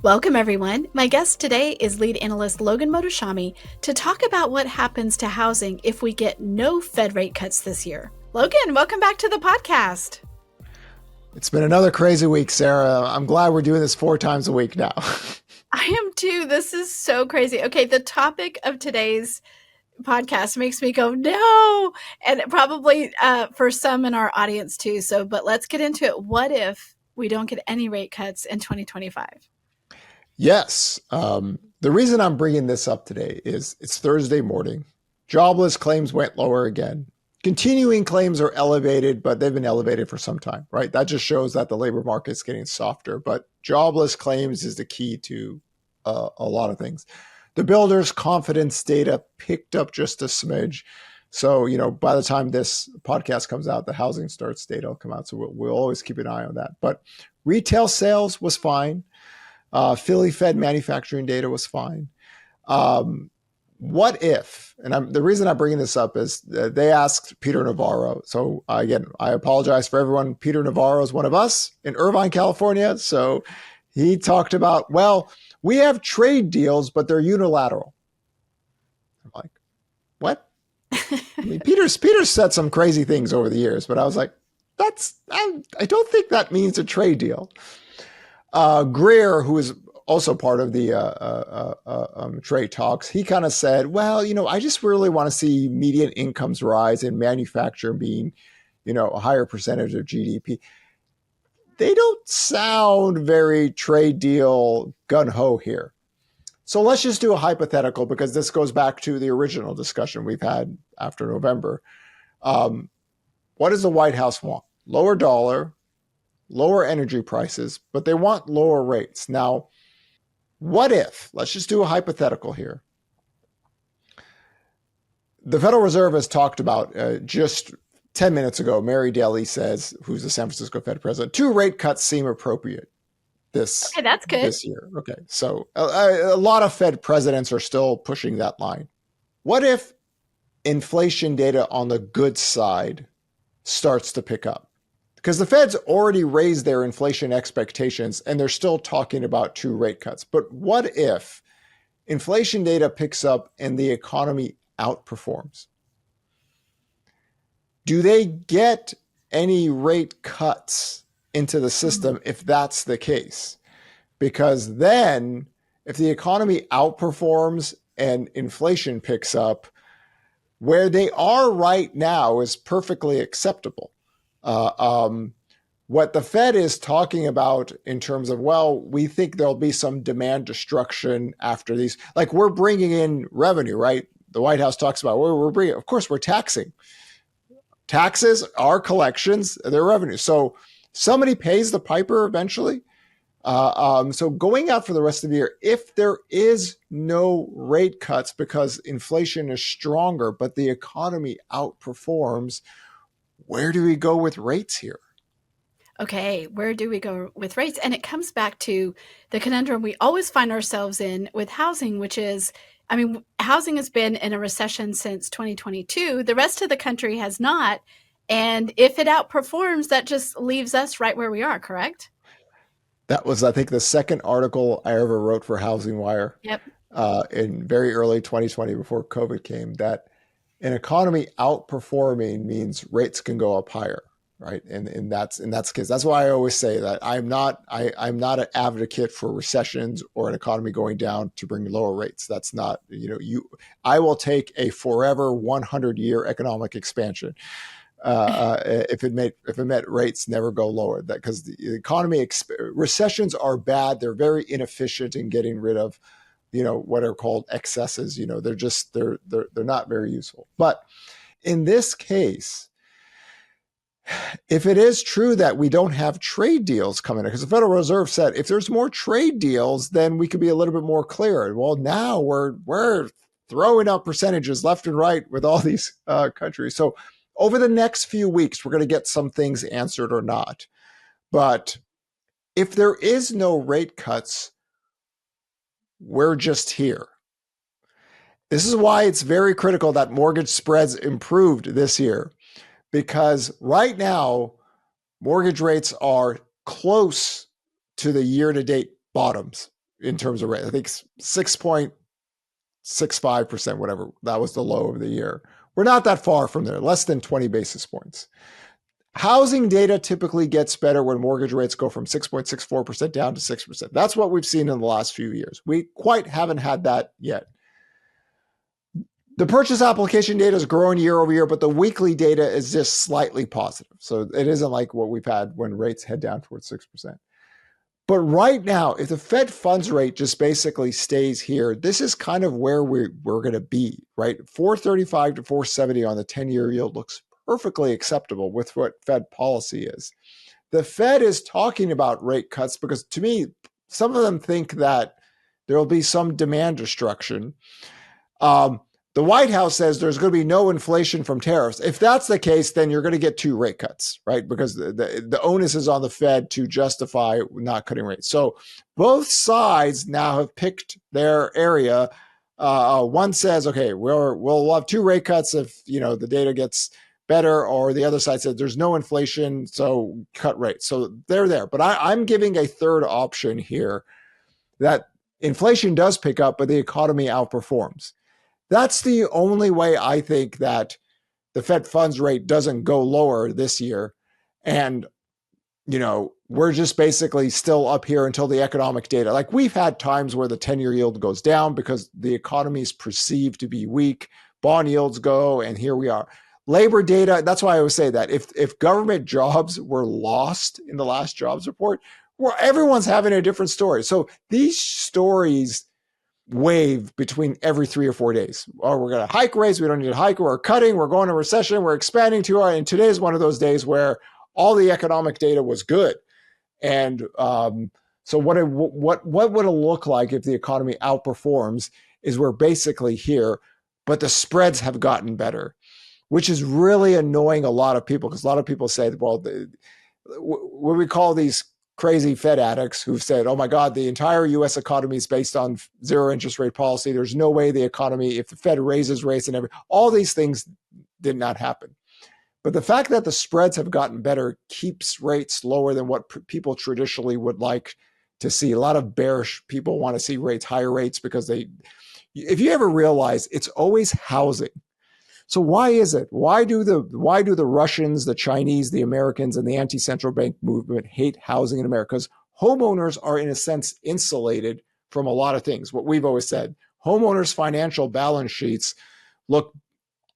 Welcome, everyone. My guest today is Lead Analyst Logan Mohtashami to talk about what happens to housing if we get no Fed rate cuts this year. Logan, welcome back to the podcast. It's been another crazy week, Sarah. I'm glad we're doing this 4 times a week now. I am too. This is so crazy. Okay, the topic of today's podcast makes me go, no, and probably for some in our audience too. But let's get into it. What if we don't get any rate cuts in 2025? Yes. The reason I'm bringing this up today is it's Thursday morning. Jobless claims went lower again. Continuing claims are elevated, but they've been elevated for some time, right? That just shows that the labor market is getting softer. But jobless claims is the key to a lot of things. The builders' confidence data picked up just a smidge. So, by the time this podcast comes out, the housing starts data will come out. So we'll always keep an eye on that. But retail sales was fine. Philly Fed manufacturing data was fine. What if, and the reason I'm bringing this up is they asked Peter Navarro. So again, I apologize for everyone. Peter Navarro is one of us in Irvine, California. So he talked about, well, we have trade deals, but they're unilateral. I'm like, what? I mean, Peter's said some crazy things over the years, but I was like, I don't think that means a trade deal. Greer, who is also part of the trade talks, he kind of said, well, I just really want to see median incomes rise and manufacturing being, a higher percentage of GDP. They don't sound very trade deal gung-ho here. So let's just do a hypothetical because this goes back to the original discussion we've had after November. What does the White House want? Lower dollar, lower energy prices, but they want lower rates. Now, what if, let's just do a hypothetical here. The Federal Reserve has talked about just 10 minutes ago, Mary Daly says, who's the San Francisco Fed president, 2 rate cuts seem appropriate this year. Okay, so a lot of Fed presidents are still pushing that line. What if inflation data on the good side starts to pick up? Because the Fed's already raised their inflation expectations and they're still talking about 2 rate cuts. But what if inflation data picks up and the economy outperforms? Do they get any rate cuts into the system if that's the case? Because then if the economy outperforms and inflation picks up, where they are right now is perfectly acceptable. What the Fed is talking about in terms of, well, we think there'll be some demand destruction after these, like we're bringing in revenue, right? The White House talks about, well, we're bringing, of course, we're taxing. Taxes are collections, they're revenue. So somebody pays the piper eventually. So going out for the rest of the year, if there is no rate cuts because inflation is stronger, but the economy outperforms, where do we go with rates here? Okay, where do we go with rates? And it comes back to the conundrum we always find ourselves in with housing, which is, housing has been in a recession since 2022. The rest of the country has not. And if it outperforms, that just leaves us right where we are, correct? That was, I think, the second article I ever wrote for HousingWire. Yep. In very early 2020, before COVID came, that an economy outperforming means rates can go up higher, right? And that's the case. That's why I always say that I'm not an advocate for recessions or an economy going down to bring lower rates. That's not, I will take a forever 100-year economic expansion if it meant rates never go lower. That because the economy recessions are bad. They're very inefficient in getting rid of what are called excesses. They're not very useful. But in this case, if it is true that we don't have trade deals coming in, because the Federal Reserve said if there's more trade deals, then we could be a little bit more clear. Well, now we're throwing out percentages left and right with all these countries. So over the next few weeks, we're going to get some things answered or not. But if there is no rate cuts, we're just here. This is why it's very critical that mortgage spreads improved this year, because right now, mortgage rates are close to the year-to-date bottoms. in terms of rate. I think 6.65%, whatever. That was the low of the year. We're not that far from there, less than 20 basis points. Housing data typically gets better when mortgage rates go from 6.64% down to 6%. That's what we've seen in the last few years. We quite haven't had that yet. The purchase application data is growing year over year, but the weekly data is just slightly positive. So it isn't like what we've had when rates head down towards 6%. But right now, if the Fed funds rate just basically stays here, this is kind of where we're going to be, right? 435 to 470 on the 10-year yield looks perfectly acceptable with what Fed policy is. The Fed is talking about rate cuts because, to me, some of them think that there will be some demand destruction. The White House says there's going to be no inflation from tariffs. If that's the case, then you're going to get 2 rate cuts, right? Because the onus is on the Fed to justify not cutting rates. So both sides now have picked their area. One says, okay, we'll have 2 rate cuts if the data gets better, or the other side said there's no inflation, so cut rates. So they're there. But I'm giving a third option here, that inflation does pick up, but the economy outperforms. That's the only way I think that the Fed funds rate doesn't go lower this year. And, we're just basically still up here until the economic data. Like, we've had times where the 10-year yield goes down because the economy is perceived to be weak. Bond yields go, and here we are. Labor data, that's why I always say that if government jobs were lost in the last jobs report, well, everyone's having a different story. So these stories wave between every 3 or 4 days. Or we're going to hike rates. We don't need to hike. We're cutting. We're going to recession. We're expanding to our. And today is one of those days where all the economic data was good. And so what would it look like if the economy outperforms? Is we're basically here, but the spreads have gotten better, which is really annoying a lot of people, because a lot of people say, well, what we call these crazy Fed addicts who've said, oh my God, the entire US economy is based on zero interest rate policy. There's no way the economy, if the Fed raises rates and all these things did not happen. But the fact that the spreads have gotten better keeps rates lower than what people traditionally would like to see. A lot of bearish people want to see higher rates because if you ever realize, it's always housing. So why is it? Why do the Russians, the Chinese, the Americans, and the anti-central bank movement hate housing in America? Because homeowners are, in a sense, insulated from a lot of things. What we've always said, homeowners' financial balance sheets look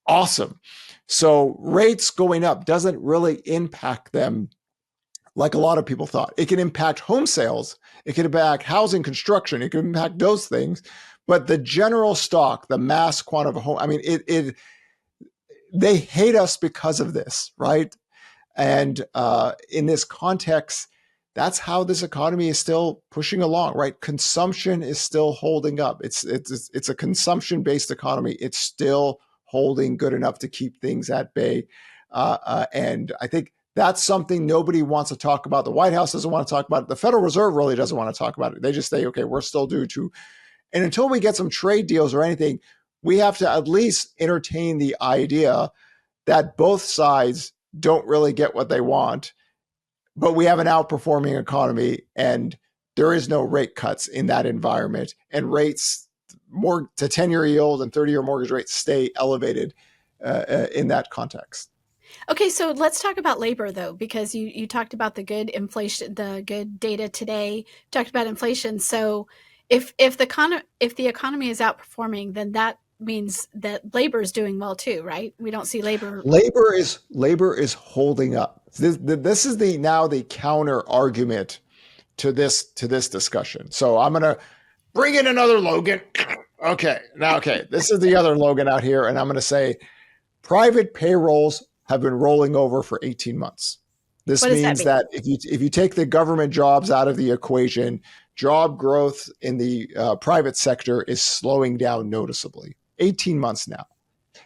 awesome. So rates going up doesn't really impact them like a lot of people thought. It can impact home sales. It can impact housing construction. It can impact those things. But the general stock, the mass quantity of home, they hate us because of this, right? And in this context, that's how this economy is still pushing along, right? Consumption is still holding up. It's a consumption-based economy. It's still holding good enough to keep things at bay. And I think that's something nobody wants to talk about. The White House doesn't want to talk about it. The Federal Reserve really doesn't want to talk about it. They just say, okay, we're still due to. And until we get some trade deals or anything, we have to at least entertain the idea that both sides don't really get what they want, but we have an outperforming economy and there is no rate cuts in that environment. And rates more to 10-year yield and 30-year mortgage rates stay elevated in that context. Okay, so let's talk about labor, though, because you talked about the good inflation, the good data today, talked about inflation. So if the economy is outperforming, then that means that labor is doing well too, right? We don't see labor. Labor is holding up. This is now the counter argument to this discussion. So I'm gonna bring in another Logan. Okay, this is the other Logan out here, and I'm gonna say private payrolls have been rolling over for 18 months. This means that if you take the government jobs out of the equation, job growth in the private sector is slowing down noticeably. 18 months now.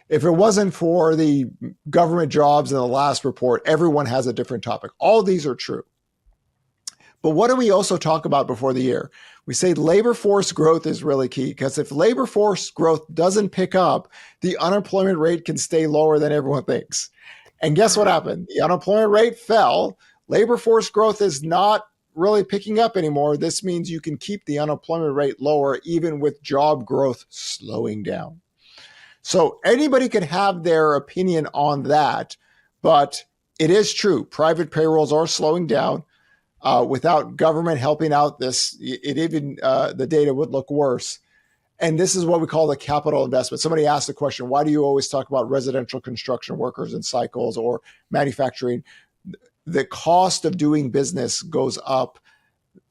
If it wasn't for the government jobs in the last report, everyone has a different topic. All these are true. But what do we also talk about before the year? We say labor force growth is really key, because if labor force growth doesn't pick up, the unemployment rate can stay lower than everyone thinks. And guess what happened? The unemployment rate fell. Labor force growth is not really picking up anymore, this means you can keep the unemployment rate lower even with job growth slowing down. So anybody could have their opinion on that, but it is true. Private payrolls are slowing down. Without government helping out, the data would look worse. And this is what we call the capital investment. Somebody asked the question, why do you always talk about residential construction workers and cycles or manufacturing? The cost of doing business goes up,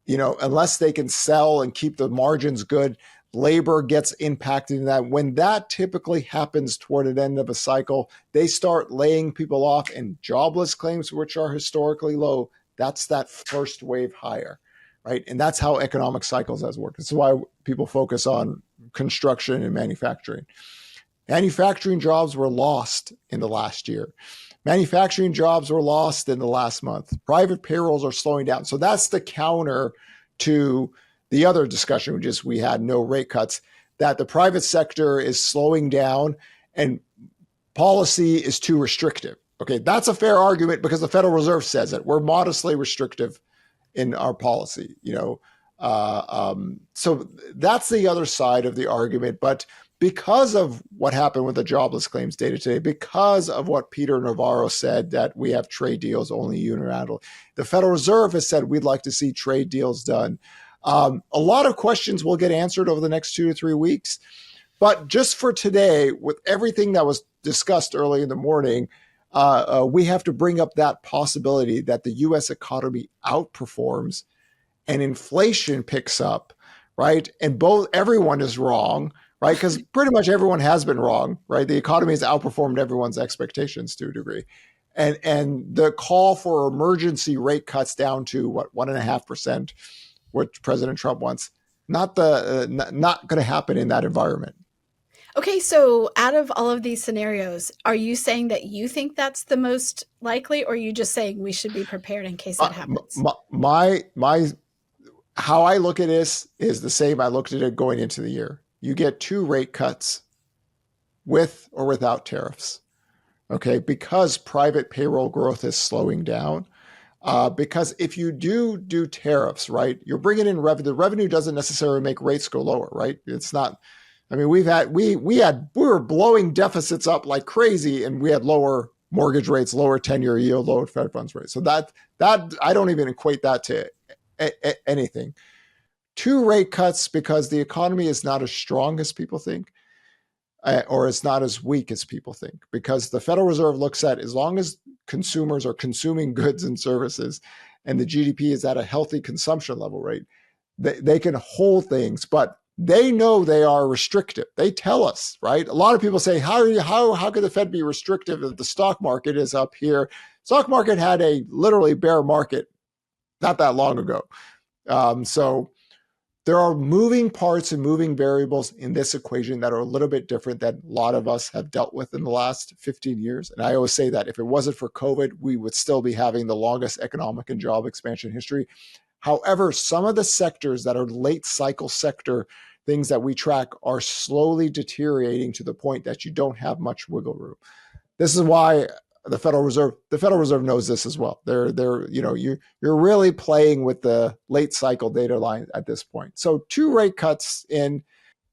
unless they can sell and keep the margins good. Labor gets impacted in that. When that typically happens toward an end of a cycle, they start laying people off, and jobless claims, which are historically low, that's that first wave higher, right? And that's how economic cycles has worked. This is why people focus on construction and manufacturing. Manufacturing jobs were lost in the last year. Manufacturing jobs were lost in the last month. Private payrolls are slowing down. So that's the counter to the other discussion, which is we had no rate cuts, that the private sector is slowing down and policy is too restrictive. Okay, that's a fair argument because the Federal Reserve says it. We're modestly restrictive in our policy, so that's the other side of the argument. But because of what happened with the jobless claims data today, because of what Peter Navarro said, that we have trade deals only unilaterally, the Federal Reserve has said we'd like to see trade deals done. A lot of questions will get answered over the next 2 to 3 weeks. But just for today, with everything that was discussed early in the morning, we have to bring up that possibility that the U.S. economy outperforms and inflation picks up, right? And everyone is wrong, right? Because pretty much everyone has been wrong, right? The economy has outperformed everyone's expectations to a degree. And the call for emergency rate cuts down to 1.5%, what President Trump wants, not going to happen in that environment. Okay, so out of all of these scenarios, are you saying that you think that's the most likely, or are you just saying we should be prepared in case that happens? My how I look at this is the same I looked at it going into the year. You get 2 rate cuts with or without tariffs, okay? Because private payroll growth is slowing down. Because if you do tariffs, right, you're bringing in revenue. The revenue doesn't necessarily make rates go lower, right? It's not. I mean, we were blowing deficits up like crazy, and we had lower mortgage rates, lower 10-year yield, lower Fed funds rate. So that I don't even equate that to anything. 2 rate cuts because the economy is not as strong as people think, or it's not as weak as people think, because the Federal Reserve looks at, as long as consumers are consuming goods and services and the GDP is at a healthy consumption level rate, they can hold things, but they know they are restrictive. They tell us, right? A lot of people say, how could the Fed be restrictive if the stock market is up here? Stock market had a literally bear market not that long ago. So there are moving parts and moving variables in this equation that are a little bit different than a lot of us have dealt with in the last 15 years. And I always say that if it wasn't for COVID, we would still be having the longest economic and job expansion history. However, some of the sectors that are late cycle sector things that we track are slowly deteriorating to the point that you don't have much wiggle room. This is why the Federal Reserve knows this as well. You're really playing with the late cycle data line at this point. So 2 rate cuts in.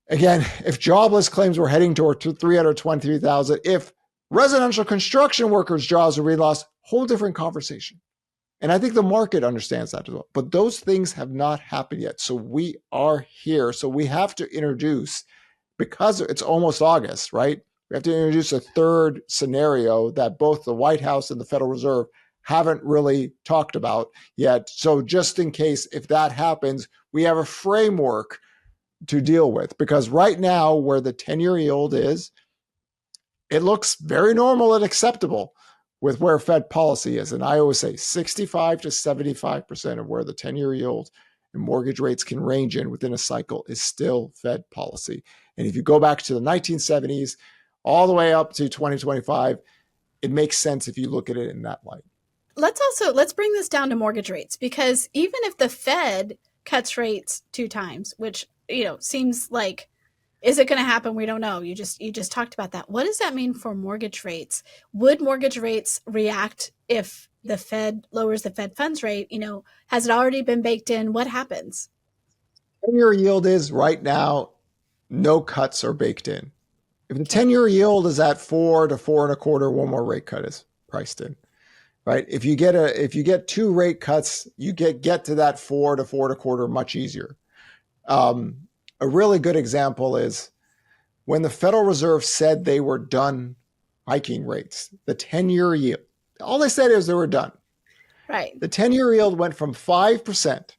Again, if jobless claims were heading toward 323,000, if residential construction workers' jobs are being lost, whole different conversation. And I think the market understands that as well. But those things have not happened yet. So we are here. So we have to introduce, because it's almost August, right? We have to introduce a third scenario that both the White House and the Federal Reserve haven't really talked about yet. So just in case, if that happens, we have a framework to deal with. Because right now, where the 10-year yield is, it looks very normal and acceptable with where Fed policy is. And I always say 65 to 75% of where the 10-year yield and mortgage rates can range in within a cycle is still Fed policy. And if you go back to the 1970s, all the way up to 2025, it makes sense if you look at it in that light. Let's bring this down to mortgage rates, because even if the Fed cuts rates 2 times, which, seems like Is it going to happen? We don't know. You just talked about that. What does that mean for mortgage rates? Would mortgage rates react if the Fed lowers the Fed funds rate? Has it already been baked in? What happens? 10-year yield is right now, no cuts are baked in. If the Okay. 10-year yield is at 4 to 4.25, one more rate cut is priced in. Right? If you get two rate cuts, you get to that 4 to 4.25 much easier. A really good example is when the Federal Reserve said they were done hiking rates, the 10-year yield. All they said is they were done. Right. The 10-year yield went from 5%.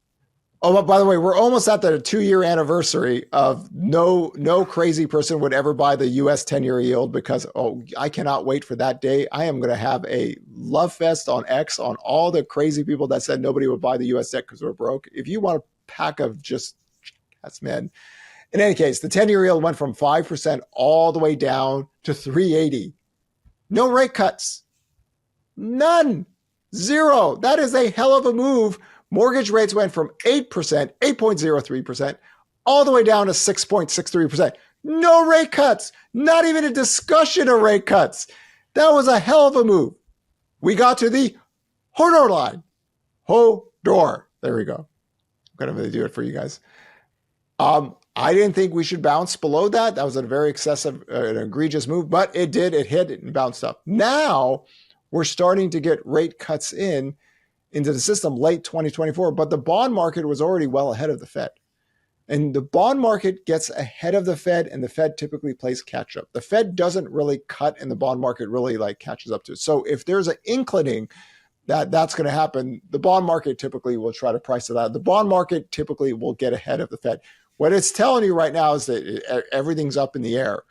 Oh, by the way, we're almost at the 2-year anniversary of no crazy person would ever buy the US 10-year yield because, I cannot wait for that day. I am going to have a love fest on X on all the crazy people that said nobody would buy the US debt because we're broke. If you want a pack of just, that's men. In any case, the 10-year yield went from 5% all the way down to 380. No rate cuts. None. Zero. That is a hell of a move. Mortgage rates went from 8%, 8.03%, all the way down to 6.63%. No rate cuts. Not even a discussion of rate cuts. That was a hell of a move. We got to the Hodor line. Hodor. There we go. I'm going to really do it for you guys. I didn't think we should bounce below that. That was a very excessive, an egregious move, but it did. It hit and bounced up. Now we're starting to get rate cuts into the system late 2024, but the bond market was already well ahead of the Fed. And the bond market gets ahead of the Fed, and the Fed typically plays catch up. The Fed doesn't really cut, and the bond market really catches up to it. So if there's an inclining that that's going to happen, the bond market typically will try to price it out. The bond market typically will get ahead of the Fed. What it's telling you right now is that everything's up in the air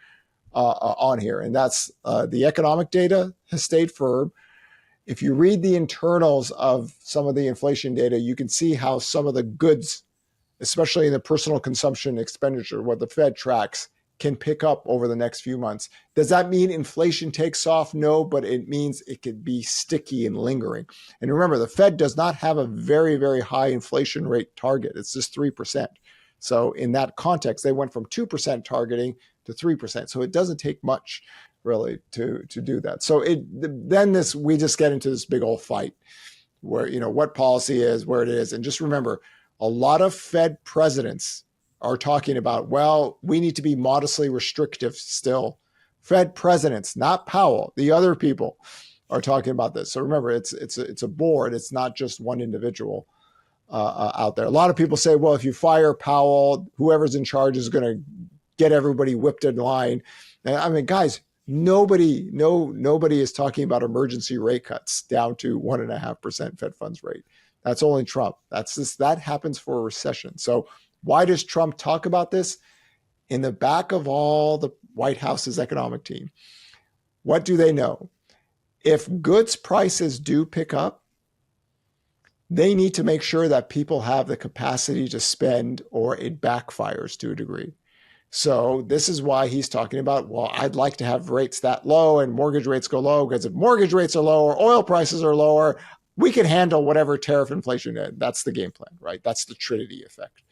on here, and that's the economic data has stayed firm. If you read the internals of some of the inflation data, you can see how some of the goods, especially in the personal consumption expenditure, what the Fed tracks, can pick up over the next few months. Does that mean inflation takes off? No, but it means it could be sticky and lingering. And remember, the Fed does not have a very, very high inflation rate target. It's just 3%. So in that context, they went from 2% targeting to 3%. So it doesn't take much really to do that. So we just get into this big old fight where, what policy is, where it is. And just remember, a lot of Fed presidents are talking about, well, we need to be modestly restrictive still. Fed presidents, not Powell, the other people are talking about this. So remember, it's a board. It's not just one individual out there. A lot of people say, well, if you fire Powell, whoever's in charge is going to get everybody whipped in line. And I mean, guys, nobody is talking about emergency rate cuts down to 1.5% Fed funds rate. That's only Trump. That happens for a recession. So why does Trump talk about this? In the back of all the White House's economic team, what do they know? If goods prices do pick up, they need to make sure that people have the capacity to spend, or it backfires to a degree. So this is why he's talking about, well, I'd like to have rates that low and mortgage rates go low, because if mortgage rates are lower, oil prices are lower, we can handle whatever tariff inflation is. That's the game plan, right? That's the Trinity effect.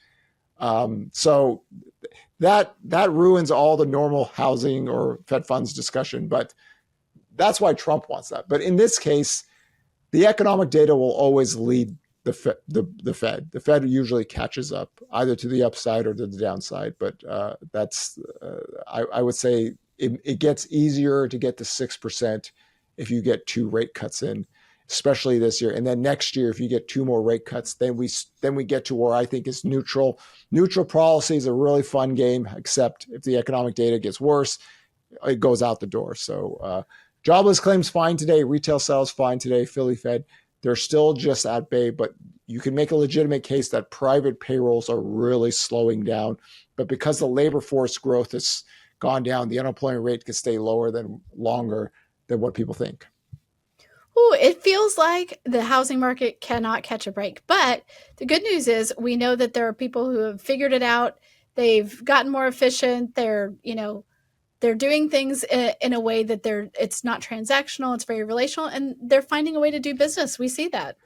So that ruins all the normal housing or Fed funds discussion, but that's why Trump wants that. But in this case, the economic data will always lead the Fed. The Fed usually catches up either to the upside or to the downside. But I would say it gets easier to get to 6% if you get two rate cuts in, especially this year. And then next year, if you get two more rate cuts, then we get to where I think is neutral. Neutral policy is a really fun game, except if the economic data gets worse, it goes out the door. So jobless claims fine today. Retail sales fine today. Philly Fed, they're still just at bay, but you can make a legitimate case that private payrolls are really slowing down. But because the labor force growth has gone down, the unemployment rate could stay longer than what people think. Ooh, it feels like the housing market cannot catch a break. But the good news is we know that there are people who have figured it out. They've gotten more efficient. They're doing things in a way that it's not transactional, it's very relational, and they're finding a way to do business. We see that.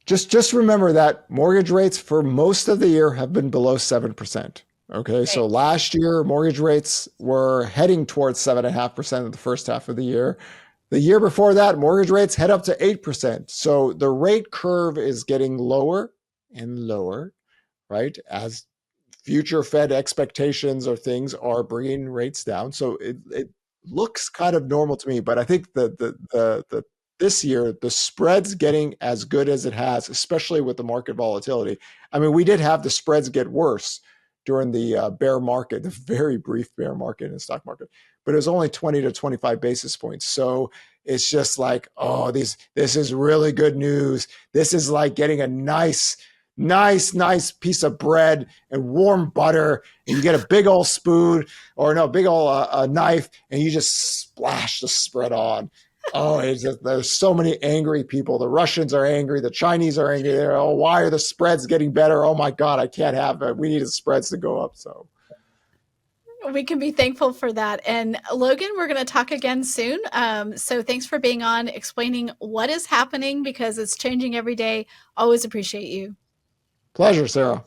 Just remember that mortgage rates for most of the year have been below 7%. Okay, Okay. so last year mortgage rates were heading towards 7.5% in the first half of the year. The year before that, mortgage rates head up to 8%. So the rate curve is getting lower and lower, right? As future Fed expectations or things are bringing rates down. So it looks kind of normal to me, but I think the this year the spreads getting as good as it has, especially with the market volatility. I mean, we did have the spreads get worse during the bear market, the very brief bear market in the stock market, but it was only 20 to 25 basis points. So it's just like, oh, this is really good news. This is like getting a nice piece of bread and warm butter, and you get a big old spoon or no big old knife, and you just splash the spread on. Oh, it's just, there's so many angry people. The Russians are angry. The Chinese are angry. They're, oh, why are the spreads getting better? Oh my God, I can't have it. We need the spreads to go up. So We can be thankful for that. And Logan, we're going to talk again soon. So thanks for being on, explaining what is happening because it's changing every day. Always appreciate you. pleasure, Sarah.